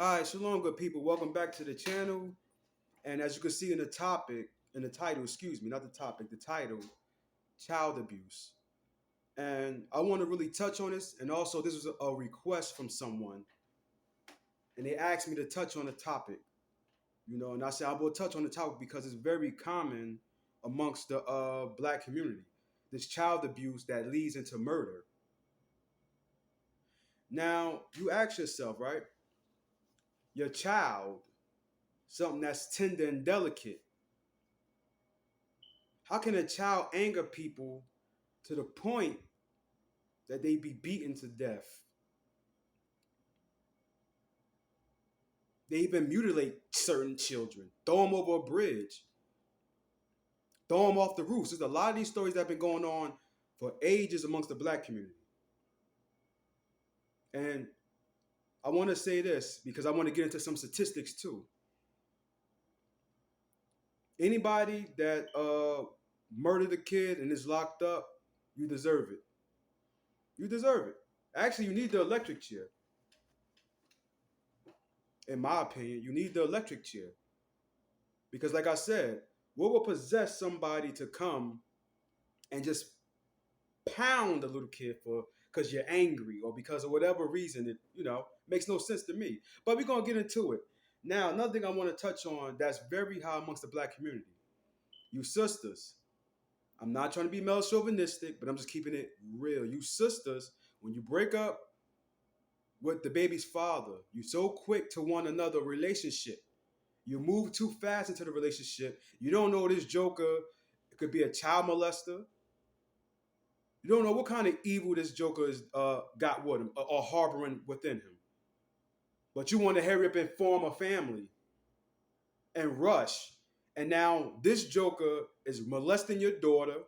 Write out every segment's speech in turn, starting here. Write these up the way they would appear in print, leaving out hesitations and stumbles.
All right, shalom, good people. Welcome back to the channel. And as you can see in the topic, in the title, excuse me, not the topic, the title, child abuse. And I want to really touch on this. And also, this was a request from someone, and they asked me to touch on the topic. And I said I will touch on the topic because it's very common amongst the black community. This child abuse that leads into murder. Now, you ask yourself, right? Your child, something that's tender and delicate. How can a child anger people to the point that they be beaten to death? They even mutilate certain children, throw them over a bridge, throw them off the roofs. There's a lot of these stories that have been going on for ages amongst the black community. And I want to say this because I want to get into some statistics too. Anybody that murdered a kid and is locked up, you deserve it. You deserve it. Actually, you need the electric chair. In my opinion, you need the electric chair. Because, like I said, what will possess somebody to come and just pound a little kid for because you're angry or because of whatever reason? It makes no sense to me. But we're gonna get into it. Now, another thing I want to touch on that's very high amongst the black community. You sisters. I'm not trying to be male chauvinistic, but I'm just keeping it real. You sisters, when you break up with the baby's father, you're so quick to want another relationship. You move too fast into the relationship. You don't know this joker could be a child molester. You don't know what kind of evil this joker is got with him or harboring within him. But you want to hurry up and form a family and rush. And now this joker is molesting your daughter,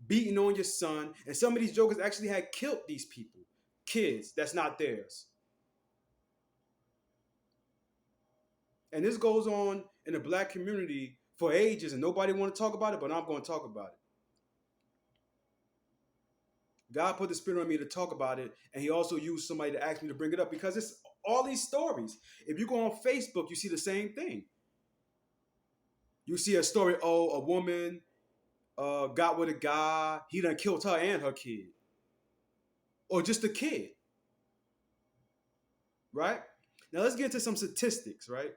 beating on your son, and some of these jokers actually had killed these people, kids that's not theirs. And this goes on in the black community for ages, and nobody want to talk about it, but I'm going to talk about it. God put the spirit on me to talk about it, and he also used somebody to ask me to bring it up because it's all these stories. If you go on Facebook, you see the same thing. You see a story, a woman got with a guy, he done killed her and her kid. Or just a kid. Right? Now let's get into some statistics, right?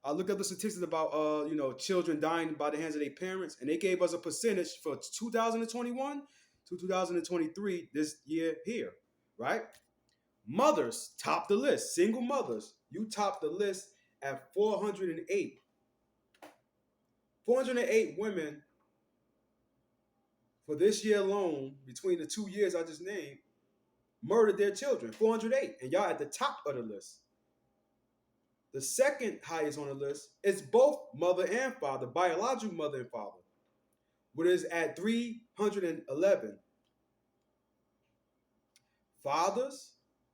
I looked up the statistics about children dying by the hands of their parents, and they gave us a percentage for 2021 to 2023 this year here, right? Mothers top the list. Single mothers, you top the list at 408. 408 women for this year alone, between the 2 years I just named, murdered their children. 408, and y'all at the top of the list. The second highest on the list is both mother and father, biological mother and father, which is at 311. Fathers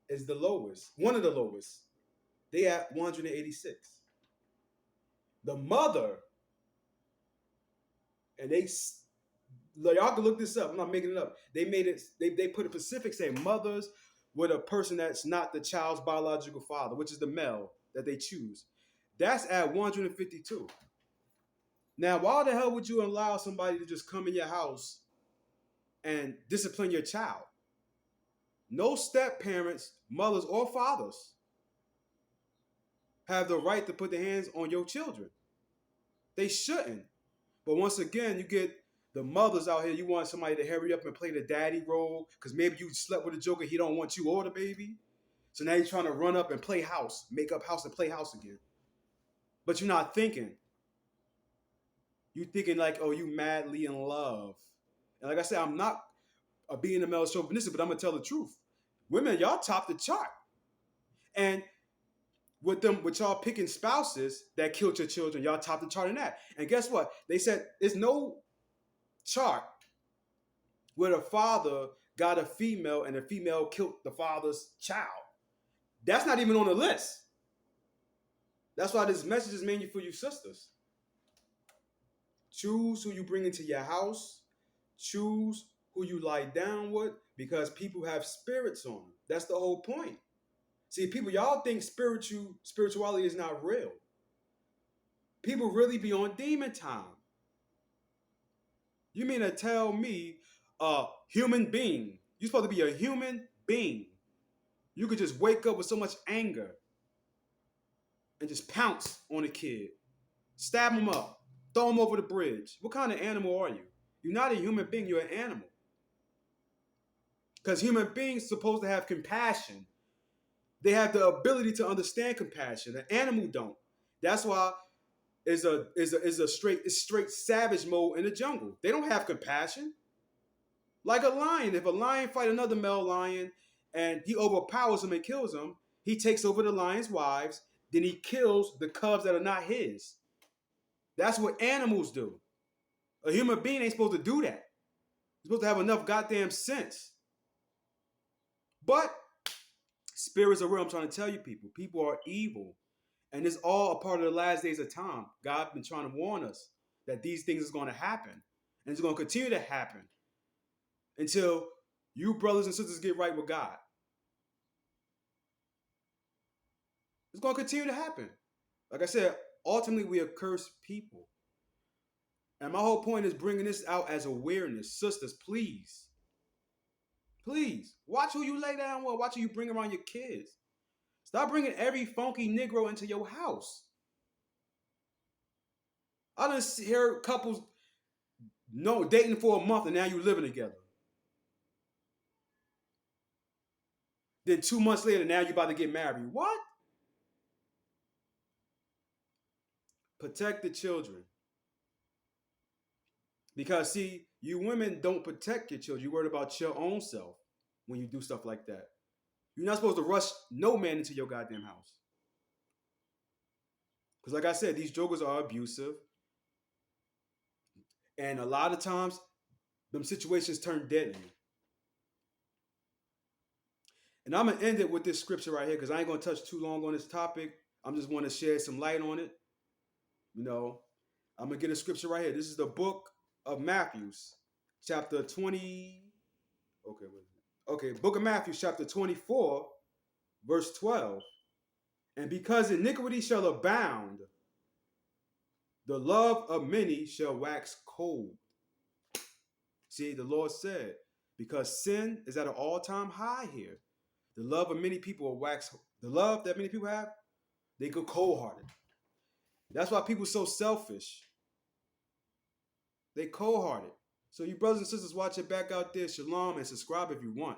is the lowest, one of the lowest. They at 186. The mother, and y'all can look this up. I'm not making it up. They made it. They put a specific say mothers with a person that's not the child's biological father, which is the male that they choose. That's at 152. Now, why the hell would you allow somebody to just come in your house and discipline your child? No step parents, mothers or fathers, have the right to put their hands on your children. They shouldn't. But once again, you get the mothers out here, you want somebody to hurry up and play the daddy role because maybe you slept with a joker, he don't want you or the baby. So now you're trying to run up and play house, make up house and play house again. But you're not thinking. You're thinking like, oh, you madly in love. And like I said, I'm not being a male chauvinistic, but I'm going to tell the truth. Women, y'all top the chart. And with y'all picking spouses that killed your children, y'all top the chart in that. And guess what? They said there's no chart where the father got a female and the female killed the father's child. That's not even on the list. That's why this message is mainly for you sisters. Choose who you bring into your house. Choose who you lie down with because people have spirits on them. That's the whole point. See, people, y'all think spirituality is not real. People really be on demon time. You mean to tell me a human being, you're supposed to be a human being, you could just wake up with so much anger and just pounce on a kid, stab him up, throw him over the bridge? What kind of animal are you? You're not a human being, you're an animal. Because human beings are supposed to have compassion. They have the ability to understand compassion. An animal don't. That's why it's straight savage mode in the jungle. They don't have compassion. Like a lion. If a lion fight another male lion and he overpowers him and kills him, he takes over the lion's wives, then he kills the cubs that are not his. That's what animals do. A human being ain't supposed to do that. You're supposed to have enough goddamn sense. But spirits are real. I'm trying to tell you people. People are evil. And it's all a part of the last days of time. God's been trying to warn us that these things is going to happen. And it's going to continue to happen until you brothers and sisters get right with God. It's going to continue to happen. Like I said, ultimately we are cursed people. And my whole point is bringing this out as awareness. Sisters, please. Please. Watch who you lay down with. Watch who you bring around your kids. Stop bringing every funky Negro into your house. I done hear couples dating for a month and now you living together. Then 2 months later, now you're about to get married. What? Protect the children. Because see, you women don't protect your children. You're worried about your own self when you do stuff like that. You're not supposed to rush no man into your goddamn house. Because like I said, these jokers are abusive. And a lot of times, them situations turn deadly. And I'm going to end it with this scripture right here because I ain't going to touch too long on this topic. I'm just want to shed some light on it. You know, I'm going to get a scripture right here. This is the book of Matthew, chapter 20. Okay, book of Matthew, chapter 24, verse 12. And because iniquity shall abound, the love of many shall wax cold. See, the Lord said, because sin is at an all-time high here. The love of many people will wax. The love that many people have, they go cold-hearted. That's why people are so selfish. They cold-hearted. So you brothers and sisters watching back out there, shalom, and subscribe if you want.